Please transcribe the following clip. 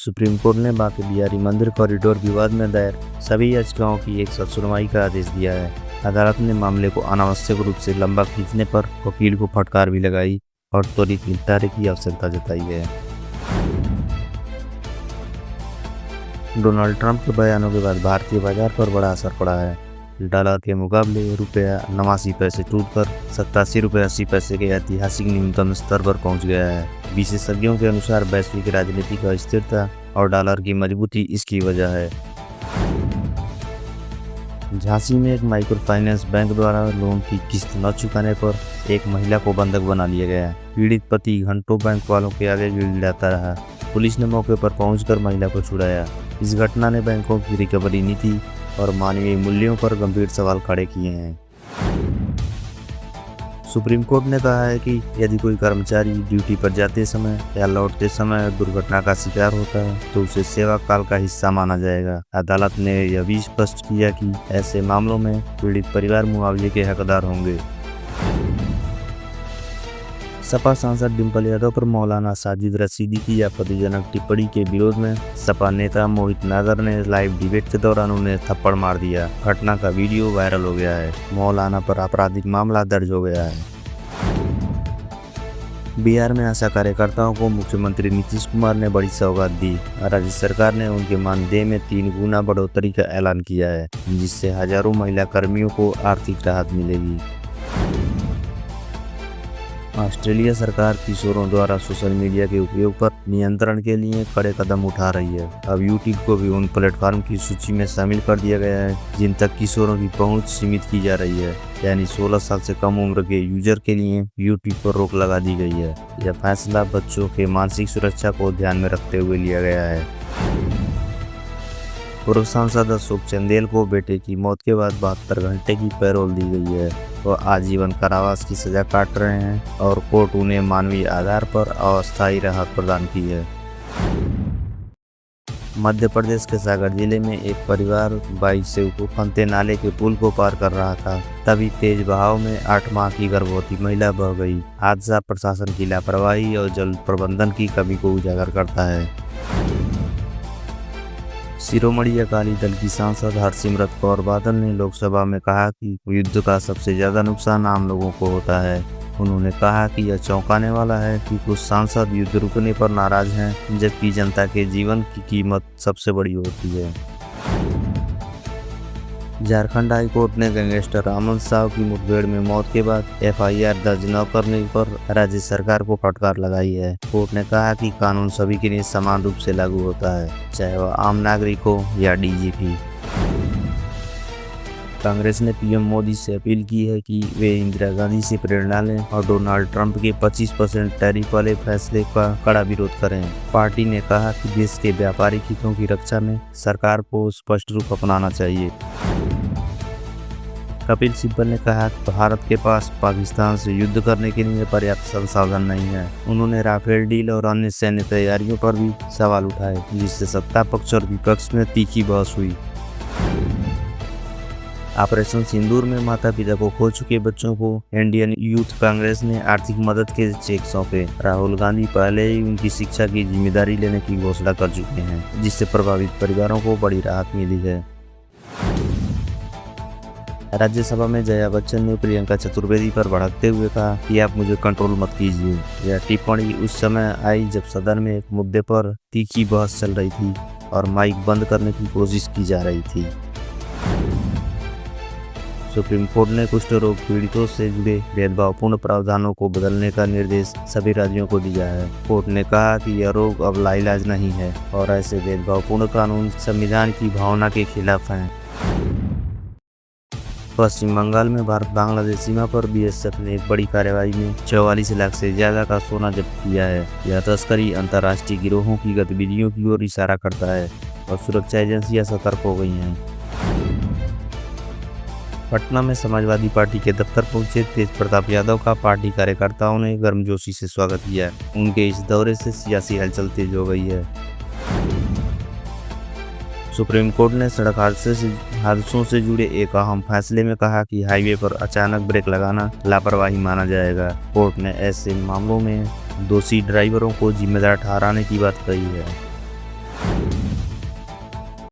Supreme court ने बांके बिहारी मंदिर corridor विवाद में दायर सभी याचिकाओं की एक साथ सुनवाई का आदेश दिया है। अदालत ने मामले को अनावश्यक रूप से लंबा खींचने पर वकील को फटकार भी लगाई और त्वरित निपटारे की आवश्यकता जताई है। डोनाल्ड ट्रंप के बयानों के बाद भारतीय बाजार पर बड़ा असर पड़ा है। डॉलर के मुकाबले रुपया 89 पैसे टूटकर 87 रुपये 80 पैसे के ऐतिहासिक न्यूनतम स्तर पर पहुंच गया है। विशेषज्ञों के अनुसार वैश्विक राजनीति का स्थिरता और डॉलर की मजबूती इसकी वजह है। झांसी में एक माइक्रो फाइनेंस बैंक द्वारा लोन की किस्त न चुकाने पर एक महिला को बंधक बना लिया गया। पीड़ित पति घंटों बैंक वालों के आगे गिड़गिड़ाता रहा। पुलिस ने मौके पर पहुंचकर महिला को छुड़ाया। इस घटना ने बैंकों की रिकवरी नीति और मानवीय मूल्यों पर गंभीर सवाल खड़े किए हैं। सुप्रीम कोर्ट ने कहा है कि यदि कोई कर्मचारी ड्यूटी पर जाते समय या लौटते समय दुर्घटना का शिकार होता है तो उसे सेवा काल का हिस्सा माना जाएगा। अदालत ने यह भी स्पष्ट किया कि ऐसे मामलों में पीड़ित परिवार मुआवजे के हकदार होंगे। सपा सांसद डिंपल यादव पर मौलाना साजिद रशीदी की आपत्तिजनक टिप्पणी के विरोध में सपा नेता मोहित नागर ने लाइव डिबेट के दौरान उन्हें थप्पड़ मार दिया। घटना का वीडियो वायरल हो गया है। मौलाना पर आपराधिक मामला दर्ज हो गया है। बिहार में आशा कार्यकर्ताओं को मुख्यमंत्री नीतीश कुमार ने बड़ी सौगात दी। राज्य सरकार ने उनके मानदेय में 3 गुना बढ़ोतरी का ऐलान किया है, जिससे हजारों महिला कर्मियों को आर्थिक राहत मिलेगी। ऑस्ट्रेलिया सरकार किशोरों द्वारा सोशल मीडिया के उपयोग पर नियंत्रण के लिए कड़े कदम उठा रही है। अब यूट्यूब को भी उन प्लेटफॉर्म की सूची में शामिल कर दिया गया है जिन तक किशोरों की पहुंच सीमित की जा रही है, यानी 16 साल से कम उम्र के यूजर के लिए यूट्यूब पर रोक लगा दी गई है। यह फैसला बच्चों के मानसिक सुरक्षा को ध्यान में रखते हुए लिया गया है। पूर्व सांसद अशोक चंदेल को बेटे की मौत के बाद 72 घंटे की पैरोल दी गई है। वह आजीवन कारावास की सजा काट रहे हैं और कोर्ट उन्हें मानवीय आधार पर अस्थायी राहत प्रदान की है। मध्य प्रदेश के सागर जिले में एक परिवार बाइक से फनते नाले के पुल को पार कर रहा था, तभी तेज बहाव में 8 माह की गर्भवती महिला बह गई। हादसा प्रशासन की लापरवाही और जल प्रबंधन की कमी को उजागर करता है। शिरोमणि अकाली दल की सांसद हरसिमरत कौर बादल ने लोकसभा में कहा कि युद्ध का सबसे ज्यादा नुकसान आम लोगों को होता है। उन्होंने कहा कि यह चौंकाने वाला है कि कुछ सांसद युद्ध रुकने पर नाराज हैं, जबकि जनता के जीवन की कीमत सबसे बड़ी होती है। झारखंड हाई कोर्ट ने गैंगस्टर अमन साव की मुठभेड़ में मौत के बाद FIR दर्ज न करने पर राज्य सरकार को फटकार लगाई है। कोर्ट ने कहा कि कानून सभी के लिए समान रूप से लागू होता है, चाहे वह आम नागरिक हो या DGP। कांग्रेस ने PM मोदी से अपील की है कि वे इंदिरा गांधी से प्रेरणा लें और डोनाल्ड ट्रंप के 25% टैरिफ वाले फैसले का कड़ा विरोध करें। पार्टी ने कहा कि देश के व्यापारिक हितों की रक्षा में सरकार को स्पष्ट रूप अपनाना चाहिए। कपिल सिब्बल ने कहा कि भारत के पास पाकिस्तान से युद्ध करने के लिए पर्याप्त संसाधन नहीं है। उन्होंने राफेल डील और अन्य सैन्य तैयारियों पर भी सवाल उठाए, जिससे सत्ता पक्ष और विपक्ष में तीखी बहस हुई। ऑपरेशन सिंदूर में माता पिता को खो चुके बच्चों को इंडियन यूथ कांग्रेस ने आर्थिक मदद के चेक सौंपे। राहुल गांधी पहले ही उनकी शिक्षा की जिम्मेदारी लेने की घोषणा कर चुके हैं, जिससे प्रभावित परिवारों को बड़ी राहत मिली है। राज्यसभा में जया बच्चन ने प्रियंका चतुर्वेदी पर भड़कते हुए कहा कि आप मुझे कंट्रोल मत कीजिए। यह टिप्पणी उस समय आई जब सदन में एक मुद्दे पर तीखी बहस चल रही थी और माइक बंद करने की कोशिश की जा रही थी। सुप्रीम कोर्ट ने कुष्ठ रोग पीड़ितों से जुड़े भेदभावपूर्ण प्रावधानों को बदलने का निर्देश सभी राज्यों को दिया है। कोर्ट ने कहा कि यह रोग अब लाइलाज नहीं है और ऐसे भेदभावपूर्ण कानून संविधान की भावना के खिलाफ हैं। पश्चिम बंगाल में भारत बांग्लादेश सीमा पर BSF ने एक बड़ी कार्रवाई में 44 लाख से ज्यादा का सोना जब्त किया है। यह तस्करी अंतर्राष्ट्रीय गिरोहों की गतिविधियों की ओर इशारा करता है और सुरक्षा एजेंसियां सतर्क हो गई हैं। पटना में समाजवादी पार्टी के दफ्तर पहुंचे तेज प्रताप यादव का पार्टी कार्यकर्ताओं ने गर्मजोशी से स्वागत किया। उनके इस दौरे से सियासी हलचल तेज हो गई है। सुप्रीम कोर्ट ने सड़क हादसों से जुड़े एक अहम फैसले में कहा कि हाईवे पर अचानक ब्रेक लगाना लापरवाही माना जाएगा। कोर्ट ने ऐसे मामलों में दोषी ड्राइवरों को जिम्मेदार ठहराने की बात कही है।